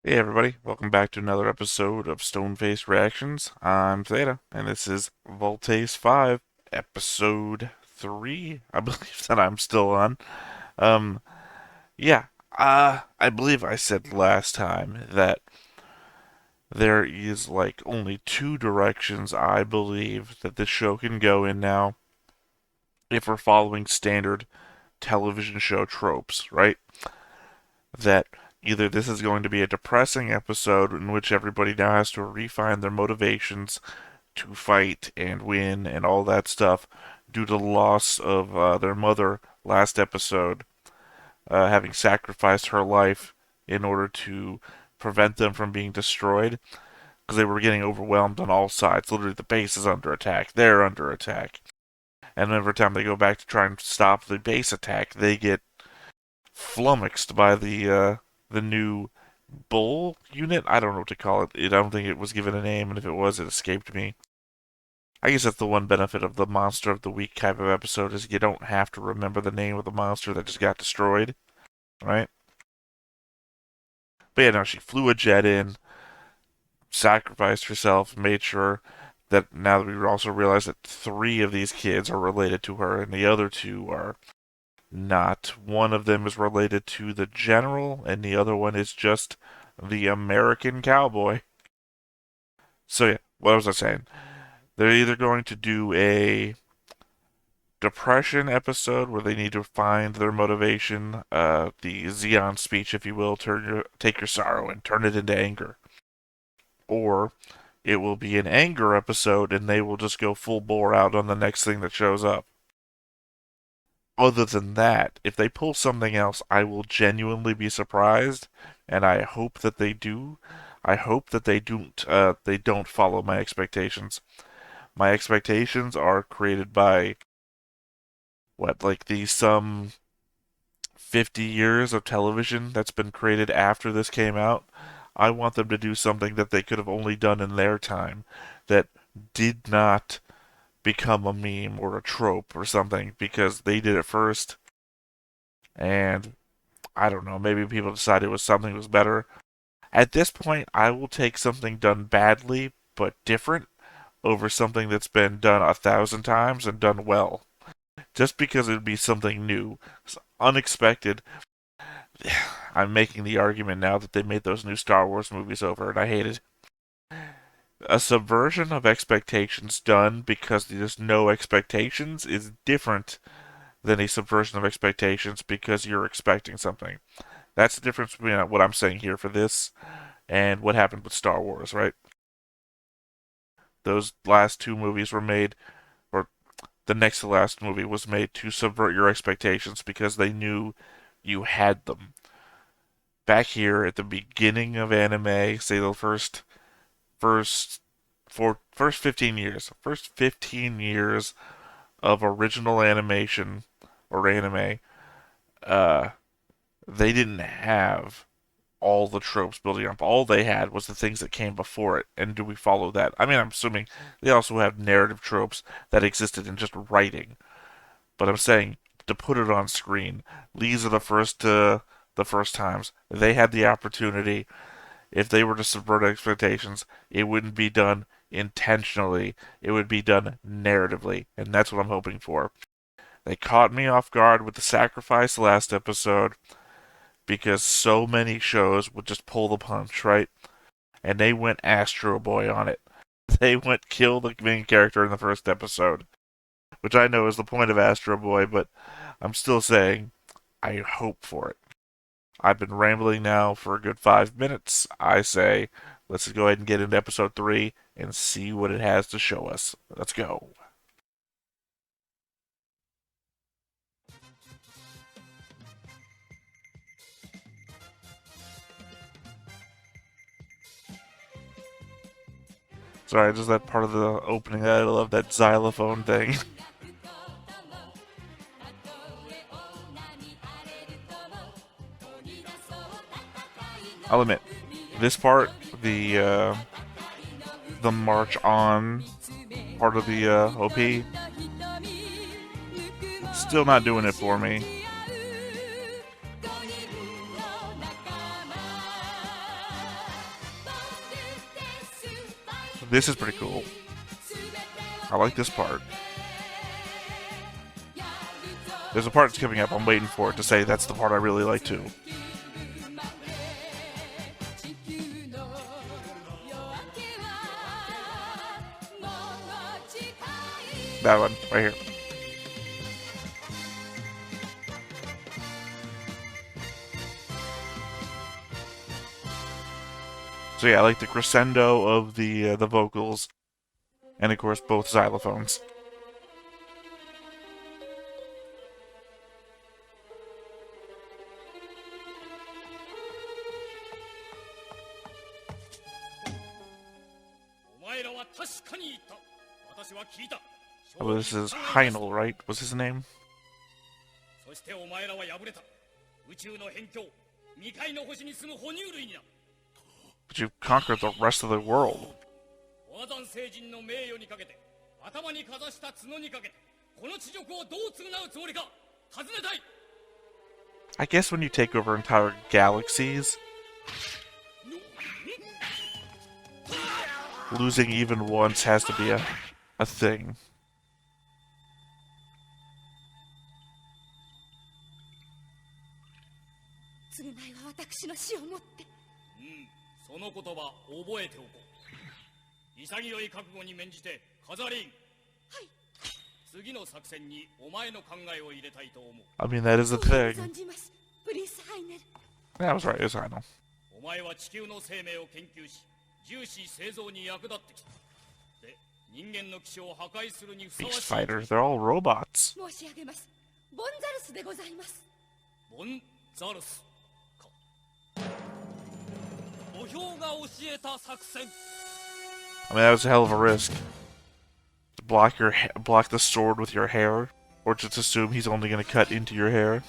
Hey everybody, welcome back to another episode of Stone-Faced Reactions. I'm Theta, and this is Voltace 5, episode 3, I believe that I'm still on. Um, yeah, I believe I said last time that there is like only two directions I believe that this show can go in now if we're following standard television show tropes, right? That either this is going to be a depressing episode in which everybody now has to refine their motivations to fight and win and all that stuff due to the loss of their mother last episode, having sacrificed her life in order to prevent them from being destroyed because they were getting overwhelmed on all sides. Literally, the base is under attack. They're under attack. And every time they go back to try and stop the base attack, they get flummoxed by the new bull unit. I don't know what to call it. I don't think it was given a name, and if it was, it escaped me. I guess that's the one benefit of the monster of the week type of episode is you don't have to remember the name of the monster that just got destroyed, right? But yeah, no, she flew a jet in, sacrificed herself, made sure that now that we also realize that three of these kids are related to her and the other two are not. One of them is related to the general and the other one is just the American cowboy. So yeah, what was I saying? They're either going to do a depression episode where they need to find their motivation, the Xeon speech, if you will, take your sorrow and turn it into anger, or it will be an anger episode and they will just go full bore out on the next thing that shows up. Other than that, if they pull something else, I will genuinely be surprised, and I hope that they do. I hope that they don't follow my expectations. My expectations are created by what, like the some 50 years of television that's been created after this came out. I want them to do something that they could have only done in their time that did not become a meme or a trope or something because they did it first. And I don't know, maybe people decided it was something that was better. At this point, I will take something done badly but different over something that's been done 1,000 times and done well. Just because it would be something new, unexpected. I'm making the argument now that they made those new Star Wars movies over, and I hate it. A subversion of expectations done because there's no expectations is different than a subversion of expectations because you're expecting something. That's the difference between what I'm saying here for this and what happened with Star Wars, right? Those last two movies were made, or the next to last movie was made to subvert your expectations because they knew you had them. Back here at the beginning of anime, say the first first 15 years, first 15 years of original animation or anime, uh, they didn't have all the tropes building up. All they had was the things that came before it. And do we follow that? I mean, I'm assuming they also have narrative tropes that existed in just writing. But I'm saying to put it on screen, these are the first times they had the opportunity. If they were to subvert expectations, it wouldn't be done intentionally. It would be done narratively, and that's what I'm hoping for. They caught me off guard with the sacrifice last episode because so many shows would just pull the punch, right? And they went Astro Boy on it. They went kill the main character in the first episode, which I know is the point of Astro Boy, but I'm still saying I hope for it. I've been rambling now for a good 5 minutes. I say, let's go ahead and get into episode 3 and see what it has to show us. Let's go. Sorry, just that part of the opening. I love that xylophone thing. I'll admit, this part, the march on part of the OP, still not doing it for me. This is pretty cool. I like this part. There's a part that's coming up. I'm waiting for it to say that's the part I really like too. That one, right here. So yeah, I like the crescendo of the vocals, and of course both xylophones. Oh, this is Heinel, right? What's his name? But you conquered the rest of the world. I guess when you take over entire galaxies, losing even once has to be a thing. I mean, that is a thing. Yeah, I was right, it's Heinel. Beast fighters, they're all robots. I mean, that was a hell of a risk. To block the sword with your hair, or just assume he's only going to cut into your hair.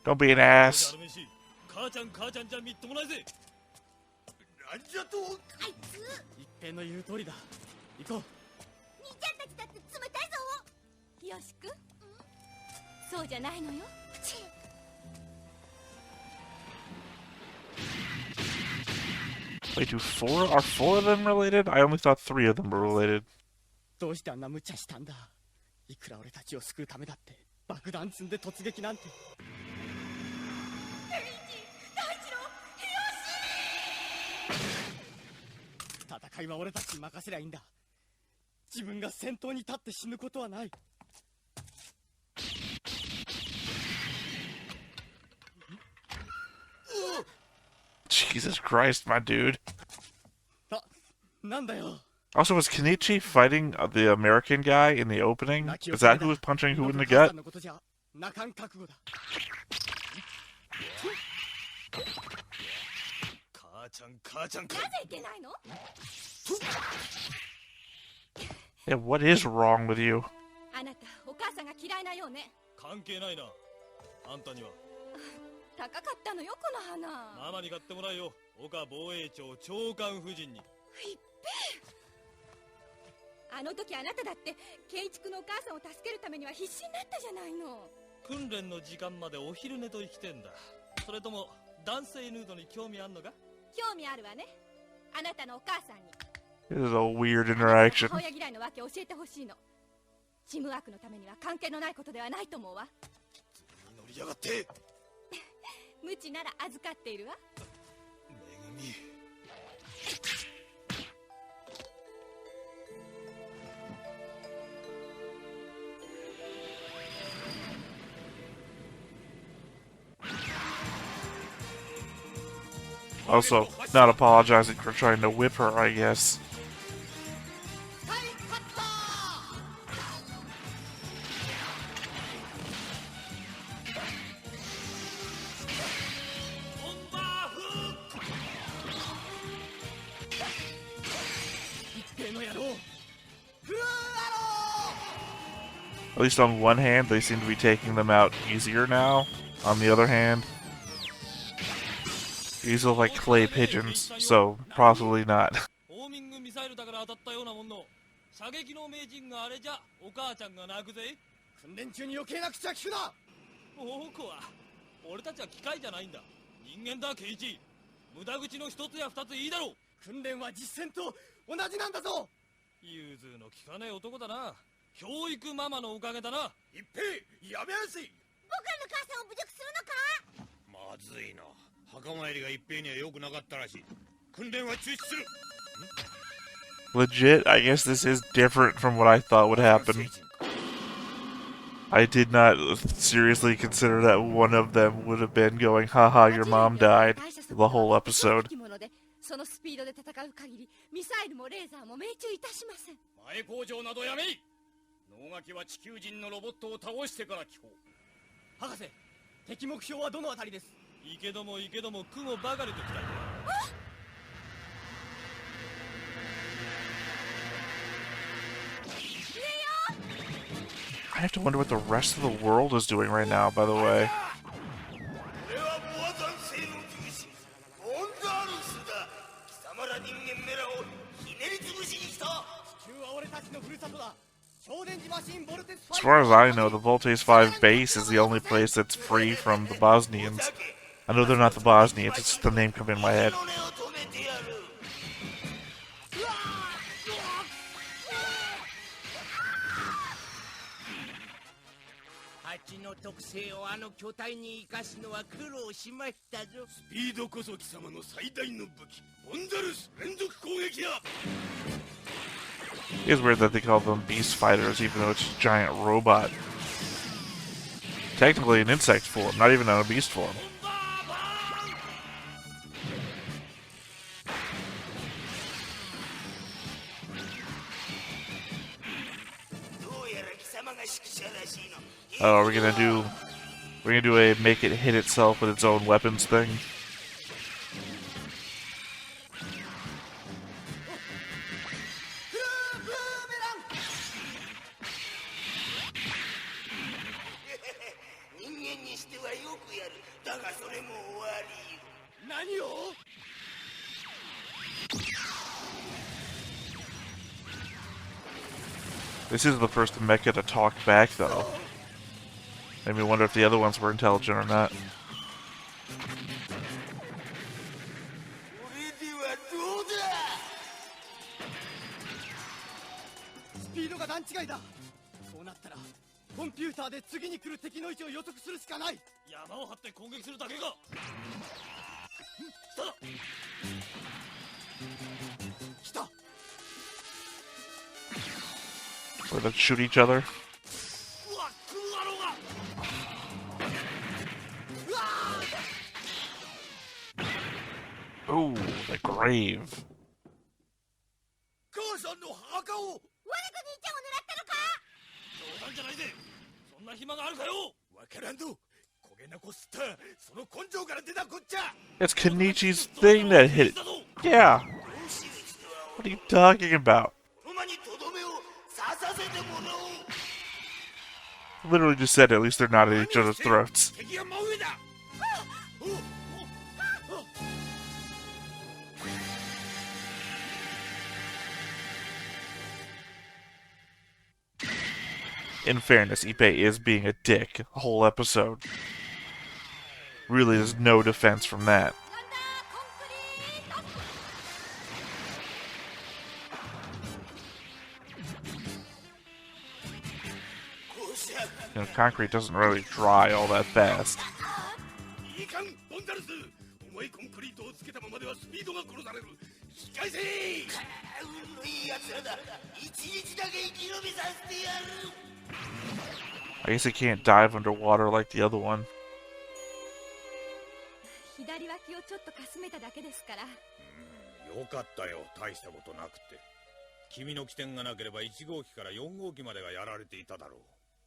Don't be an ass. Wait, are four of them related? I only thought 3 of them were related. Jesus Christ, my dude. Also, was Kenichi fighting the American guy in the opening? Is that who was punching who in the gut? Yeah, what is wrong with you? This is a weird interaction. Also, not apologizing for trying to whip her, I guess. At least on one hand, they seem to be taking them out easier now. On the other hand, these look like clay pigeons, so possibly not. ホーミングミサイルだから当たったようなもんの射撃の名人があれじゃお母ちゃんが泣くぜ。訓練中に余計な口は聞くな。大子は俺たちは機械じゃないんだ。人間だケイチ。無駄口の一つや二ついいだろう。訓練は実践と同じなんだぞ。融通の利かねえ男だな。教育ママのおかげだな。一平やめやせい。僕らの母さんを侮辱するのか。まずいな。墓参りが一平には良くなかったらしい。訓練は中止する。Legit, I guess this is different from what I thought would happen. I did not seriously consider that one of them would have been going, haha, your mom died, the whole episode. そのスピードで戦う限りミサイルもレーザーも命中いたしません。前工場などやめい。能書きは地球人のロボットを倒してから聞こう。博士、敵目標はどのあたりです？行けども行けども雲ばかりときたい。I have to wonder what the rest of the world is doing right now, by the way. As far as I know, the Voltes 5 base is the only place that's free from the Bosnians. I know they're not the Bosnians, it's just the name come in my head. It is weird that they call them beast fighters, even though it's a giant robot. Technically an insect form, not even on a beast form. Oh, we're gonna do a make it hit itself with its own weapons thing. This is the first mecha to talk back, though. Made me wonder if the other ones were intelligent or not. Or they shoot each other. Ooh, the grave. It's Kenichi's thing that hit it. Yeah. What are you talking about? Literally just said at least they're not at each other's throats. In fairness, Ippei is being a dick the whole episode. Really, there's no defense from that. You know, concrete doesn't really dry all that fast. I guess it can't dive underwater like the other one. 左脇をちょっとかすめただけですから。よかったよ、大したことなくて。君の起点がなければ1号機から4号機までがやられていただろう。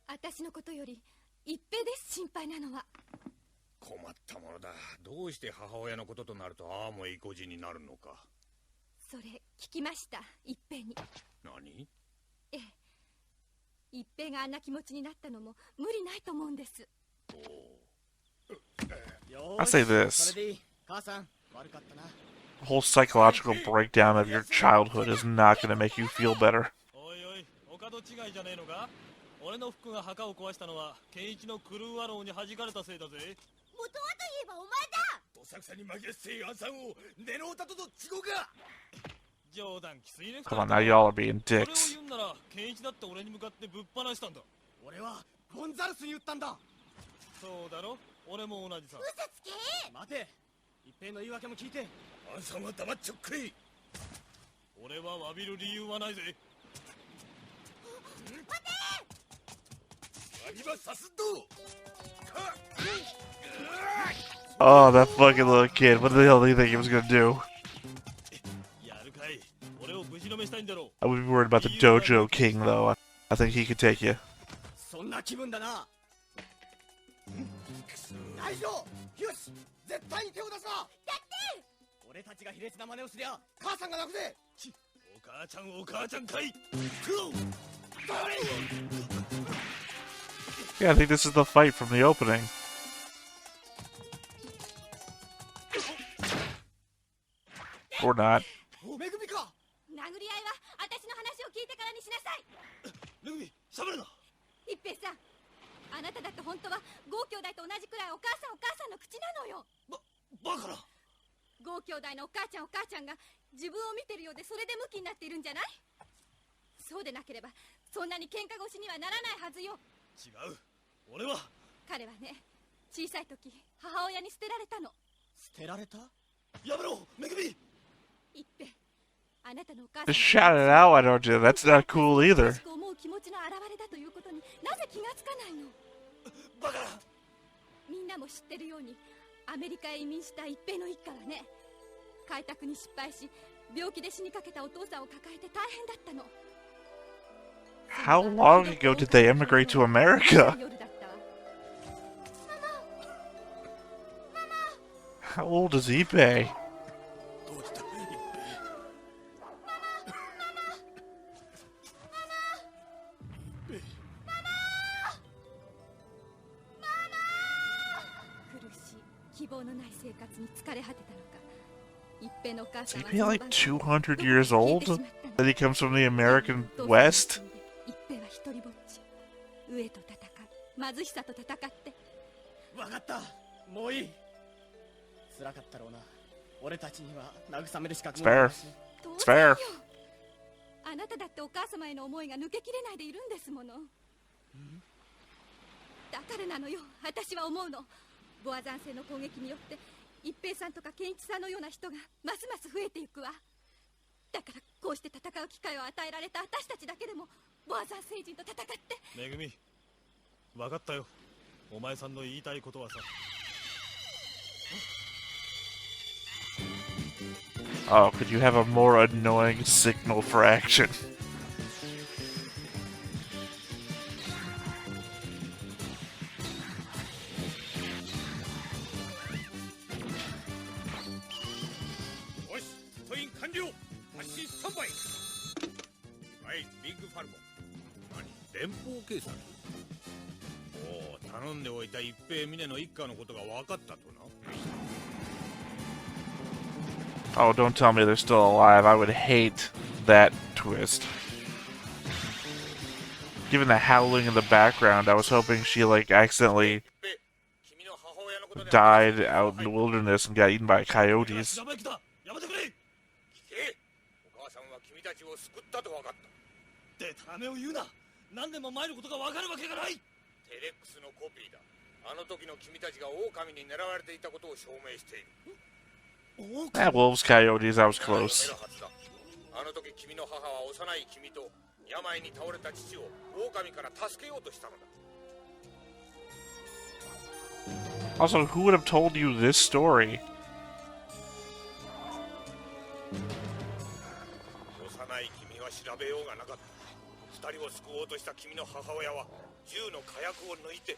私のことより一平です、心配なのは。困ったものだ。どうして母親のこととなるとああも意固地になるのか。それ聞きました、一平に。何？ええ、一平性があんな気持ちになったのも無理ないと思うんです。 I say それ this. でいい。母さん、悪かったな。 The whole psychological breakdown of your childhood is not going to make you feel better. おいおい、他と違いじゃねえのか。俺の服が墓を壊したのはケンイチのクルーアローに弾かれたせいだぜ。元はといえばお前だ。どさくさに紛れせい暗算をネロータとどっちごか。冗談きすぎね。 Come on, now y'all are being それを dicks. 言うんならケンイチだって俺に向かってぶっ放したんだ。俺はゴンザルスに言ったんだ。そうだろ、俺も同じさ。嘘つけ。待て、一平の言い訳も聞いて。暗算は黙っちょっくれ。俺は詫びる理由はないぜ。待て。詫びはさすど。 Oh, that fucking little kid. What the hell do you think he was going to do? やるかい。俺をぶちのめしたいんだろう。 I would be worried about the Dojo King, though. I think he could take you. そんな気分だな。大丈夫。よし、絶対に手を出すな。だって。俺たちが卑劣な真似をすりゃ母さんが泣くぜ。お母ちゃんかい。 Yeah, I think this is the fight from the opening. Or not. おめぐみか。殴り合いは私の話を聞いてからにしなさい。めぐみ、しゃべるな。一平さん、あなただって本当はゴー兄弟と同じくらいお母さんの口なのよ。バカな。ゴー兄弟のお母ちゃんが自分を見てるようでそれでムキになっているんじゃない。そうでなければそんなに喧嘩腰にはならないはずよ。違う。俺は。彼はね、小さい時母親に捨てられたの。捨てられた。やめろ、めぐみ。一平、あなたのお母さん Just shout it out, why don't you? That's not cool either. 思う気持ちの表れだということになぜ気がつかないの。バカな。みんなも知ってるようにアメリカへ移民した一平の一家はね、開拓に失敗し病気で死にかけたお父さんを抱えて大変だったの。 How long ago did they immigrate to America? How old is eBay? どうした。苦しい希望のない生活に疲れ果てたのか、一平のお母 Is さんは eBay like 200 years old? That he comes from the American West? 一平は一人ぼっち、飢えと戦う、貧しさと戦って。わかった。もういい。辛かったろうな。俺たちには慰める資格もないし。 It's fair. あなただってお母様への思いが抜けきれないでいるんですもの。だからなのよ、私は思うの。ボア山西の攻撃によって一平さんとか健一さんのような人がますます増えていくわ。だからこうして戦う機会を与えられた私たちだけでもボア山星人と戦って。めぐみ、分かったよ。お前さんの言いたいことはさ。 Oh, could you have a more annoying signal for action? Oh, don't tell me they're still alive. I would hate that twist. Given the howling in the background, I was hoping she, like, accidentally died out in the wilderness and got eaten by coyotes. でためを言うな。何でも前のことが分かるわけがない。テレックスのコピーだ。あの時の君たちが狼に狙われていたことを証明している。 Ah, wolves, coyotes, I was close. あの時君の母は幼い君と病に倒れた父を狼から助けようとしたのだ。 Also, who would have told you this story? 幼い君は調べようがなかった。二人を救おうとした君の母親は銃の火薬を抜いて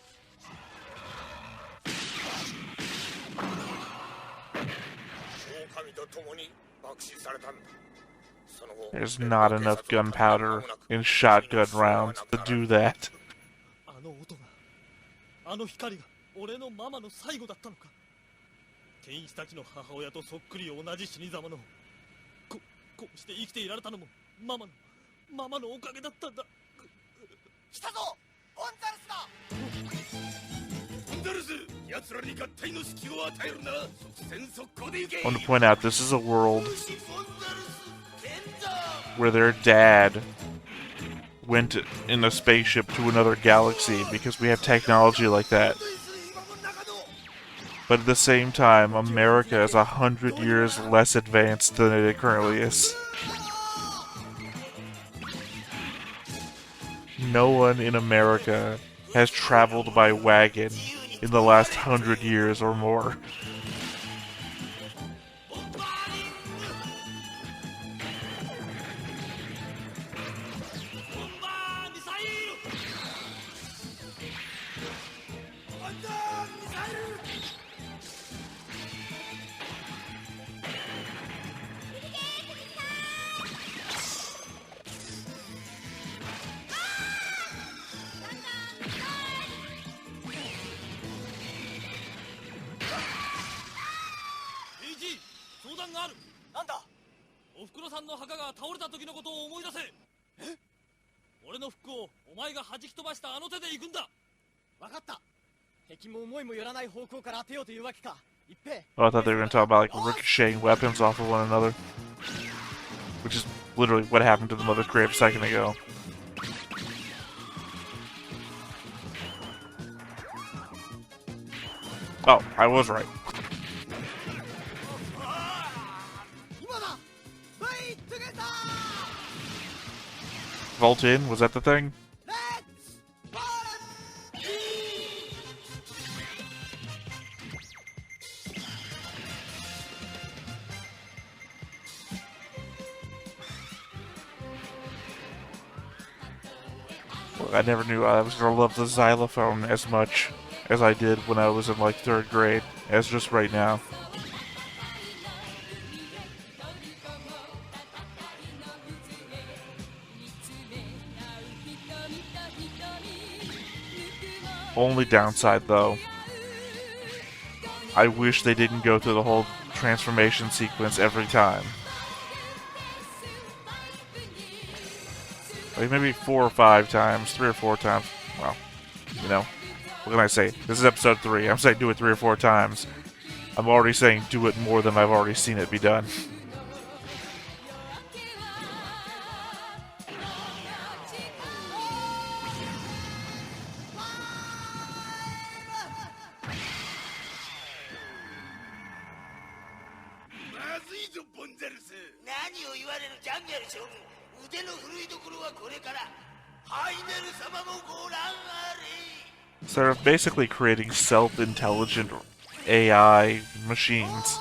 There's not enough gunpowder in shotgun rounds to do that. あの音が、あの光が俺のママの最後だったのか。ケンイチたちの母親とそっくり同じ死に様の、こうして生きていられたのもママのおかげだったんだ。来たぞ、ボンザルスだ。ボンザルス、奴らに合体の隙を与えるな。即戦即行で行け。 I want to point out this is a world where their dad went in a spaceship to another galaxy because we have technology like that. But at the same time, America is 100 years less advanced than it currently is. No one in America has traveled by wagon in the last 100 years or more. Oh, I thought they were going to talk about like ricocheting weapons off of one another, which is literally what happened to the Mother Crab a second ago. Oh, I was right. Vault in? Was that the thing? I never knew I was going to love the xylophone as much as I did when I was in like 3rd grade, as just right now. Only downside though, I wish they didn't go through the whole transformation sequence every time. Like maybe 4 or 5 times, 3 or 4 times. Well, you know, what can I say? This is episode 3. I'm saying do it 3 or 4 times. I'm already saying do it more than I've already seen it be done. So they're basically creating self-intelligent AI machines.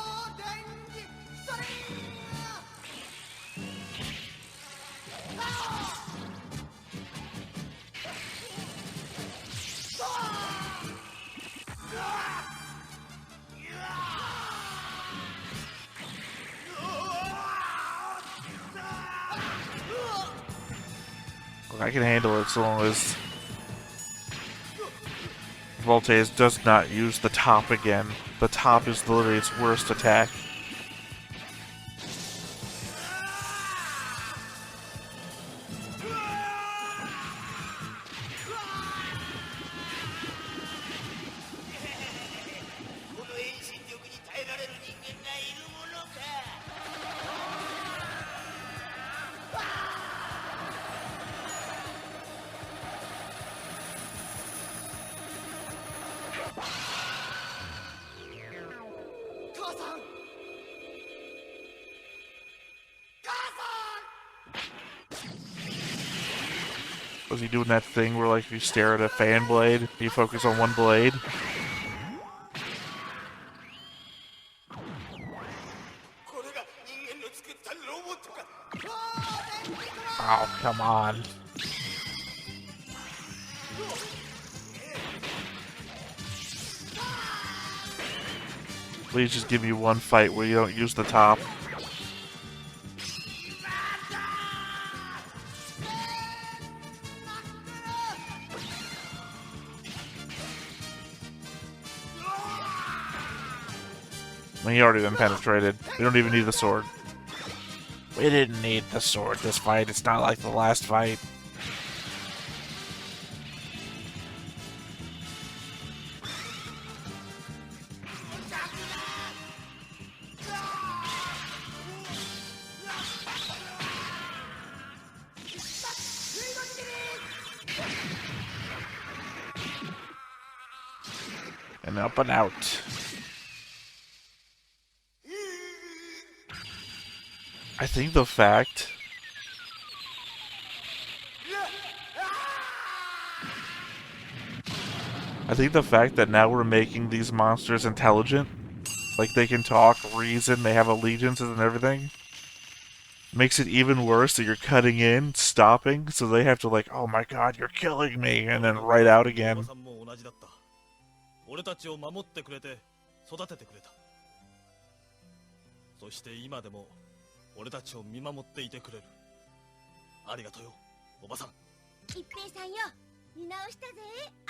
I can handle it so long as Voltaire does not use the top again. The top is literally its worst attack. Was he doing that thing where, like, if you stare at a fan blade, you focus on one blade? Oh, come on. Please just give me one fight where you don't use the top. I mean, he already been penetrated. We don't even need the sword. We didn't need the sword this fight. It's not like the last fight. And up and out. I think the fact... I think the fact that now we're making these monsters intelligent, like they can talk, reason, they have allegiances and everything, makes it even worse that you're cutting in, stopping, so they have to like, oh my god, you're killing me, and then right out again. 俺たちを守ってくれて育ててくれた。そして今でも俺たちを見守っていてくれる。ありがとうよ、おばさん。一平さんよ、見直したぜ。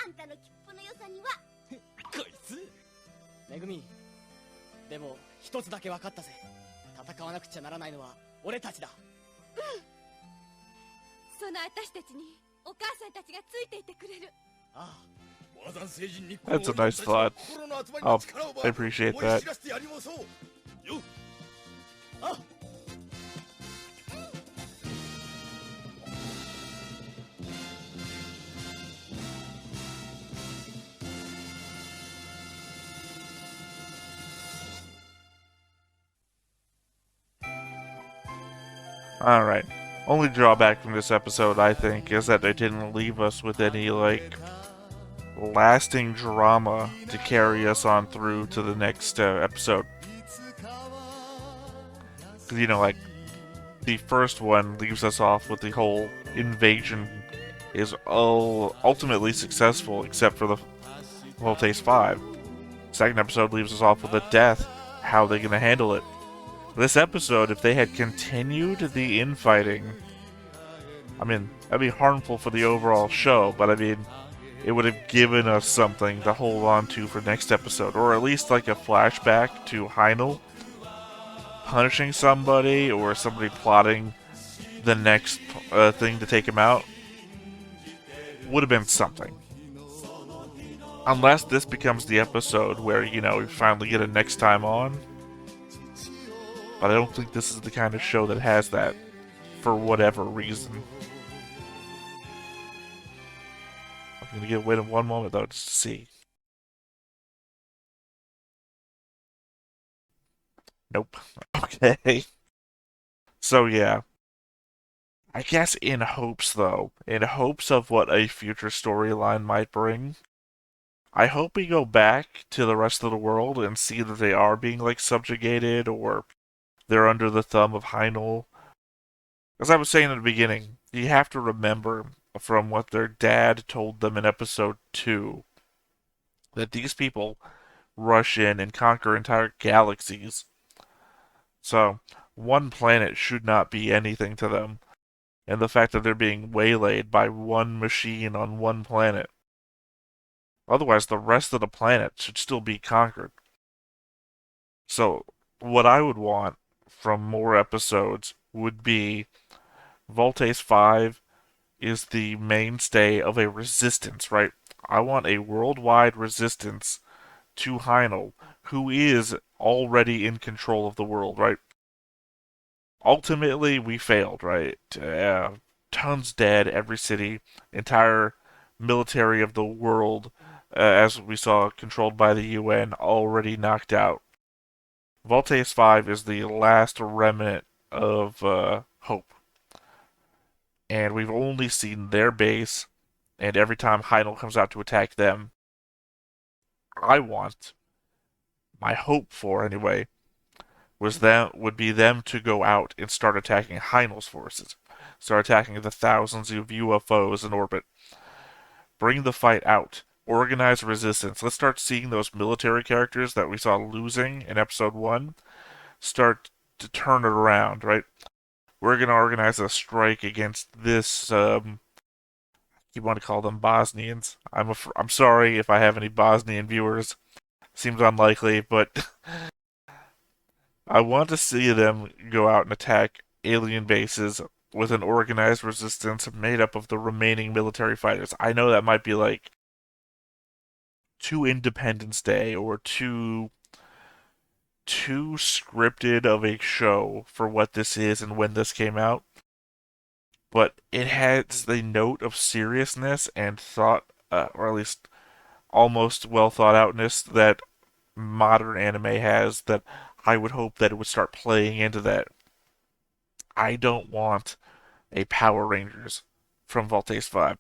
あんたの切符の良さには。こいつ。めぐみ、でも一つだけ分かったぜ。戦わなくちゃならないのは俺たちだ。その私たちにお母さんたちがついていてくれる。ああ。 That's a nice thought. Oh, I appreciate that. Alright. Only drawback from this episode, I think, is that they didn't leave us with any, like, lasting drama to carry us on through to the next episode. Because, you know, like, the first one leaves us off with the whole invasion is ultimately successful, except for the Voltace 5. Second episode leaves us off with a death. How are they going to handle it? This episode, if they had continued the infighting, I mean, that'd be harmful for the overall show, but I mean, it would have given us something to hold on to for next episode, or at least like a flashback to Heinel punishing somebody, or somebody plotting the next thing to take him out. Would have been something. Unless this becomes the episode where, you know, we finally get a next time on. But I don't think this is the kind of show that has that, for whatever reason. I'm gonna get wait in one moment though, just to see. Nope. Okay. So yeah. I guess in hopes though, in hopes of what a future storyline might bring, I hope we go back to the rest of the world and see that they are being like subjugated or they're under the thumb of Heinel. As I was saying in the beginning, you have to remember from what their dad told them in episode 2 that these people rush in and conquer entire galaxies. So, one planet should not be anything to them. And the fact that they're being waylaid by one machine on one planet. Otherwise, the rest of the planet should still be conquered. So, what I would want from more episodes would be Voltace 5 is the mainstay of a resistance, right? I want a worldwide resistance to Heinel, who is already in control of the world, right? Ultimately, we failed, right? Tons dead, every city, entire military of the world, as we saw, controlled by the UN, already knocked out. Voltace 5 is the last remnant of hope. And we've only seen their base, and every time Heinel comes out to attack them, my hope for anyway, would be them to go out and start attacking Heinel's forces. Start attacking the thousands of UFOs in orbit. Bring the fight out. Organize resistance. Let's start seeing those military characters that we saw losing in episode 1 start to turn it around, right? We're going to organize a strike against this, you want to call them Bosnians. I'm sorry if I have any Bosnian viewers. Seems unlikely, but I want to see them go out and attack alien bases with an organized resistance made up of the remaining military fighters. I know that might be like too Independence Day or too scripted of a show for what this is and when this came out, but it has the note of seriousness and thought, or at least almost well thought outness that modern anime has. That I would hope that it would start playing into that. I don't want a Power Rangers from Voltes 5.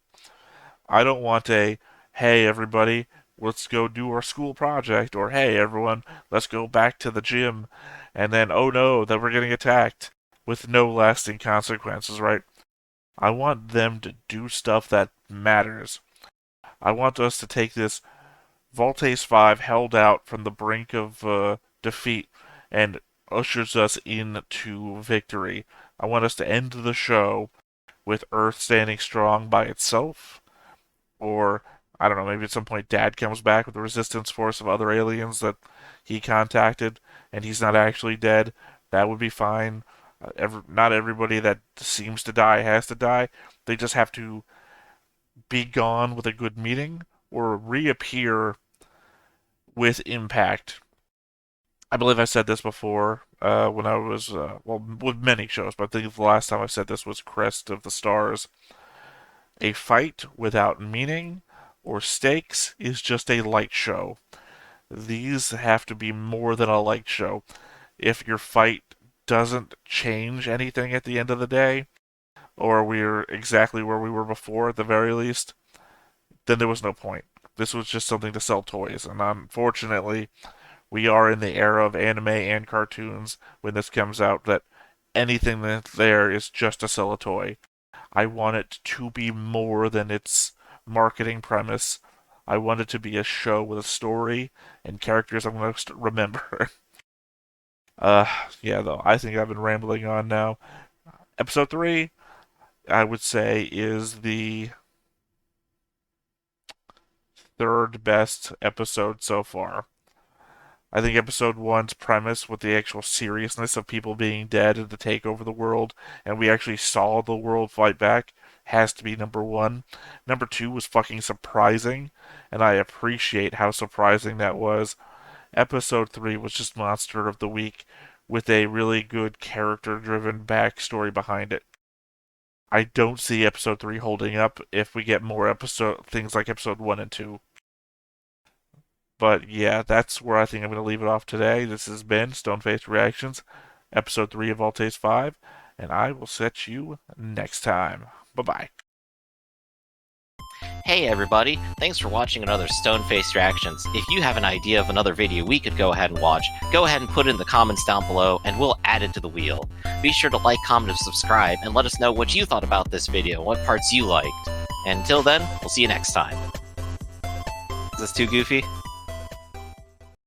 I don't want a, hey everybody, let's go do our school project, or hey everyone, let's go back to the gym, and then oh no, that we're getting attacked with no lasting consequences, right? I want them to do stuff that matters. I want us to take this Voltes 5 held out from the brink of defeat and ushers us into victory. I want us to end the show with Earth standing strong by itself, or I don't know, maybe at some point Dad comes back with the resistance force of other aliens that he contacted, and he's not actually dead. That would be fine. Not everybody that seems to die has to die. They just have to be gone with a good meeting or reappear with impact. I believe I said this before when I was, well, with many shows, but I think the last time I said this was Crest of the Stars. A fight without meaning or stakes is just a light show. These have to be more than a light show. If your fight doesn't change anything at the end of the day, or we're exactly where we were before at the very least, then there was no point. This was just something to sell toys, and unfortunately, we are in the era of anime and cartoons when this comes out that anything that's there is just to sell a toy. I want it to be more than its marketing premise. I want it to be a show with a story and characters I'm going to remember. uh, yeah, though, I think I've been rambling on now. Episode 3, I would say, is the third best episode so far. I think episode one's premise with the actual seriousness of people being dead and to take over the world, and we actually saw the world fight back, has to be number one. Number two was fucking surprising, and I appreciate how surprising that was. Episode three was just Monster of the Week with a really good character driven backstory behind it. I don't see episode three holding up if we get more episode things like episode one and two. But yeah, that's where I think I'm going to leave it off today. This has been Stone-Faced Reactions, episode 3 of Voltes 5, and I will set you next time. Bye-bye. Hey everybody, thanks for watching another Stone-Faced Reactions. If you have an idea of another video we could go ahead and watch, go ahead and put it in the comments down below and we'll add it to the wheel. Be sure to like, comment, and subscribe, and let us know what you thought about this video and what parts you liked. And until then, we'll see you next time. Is this too goofy?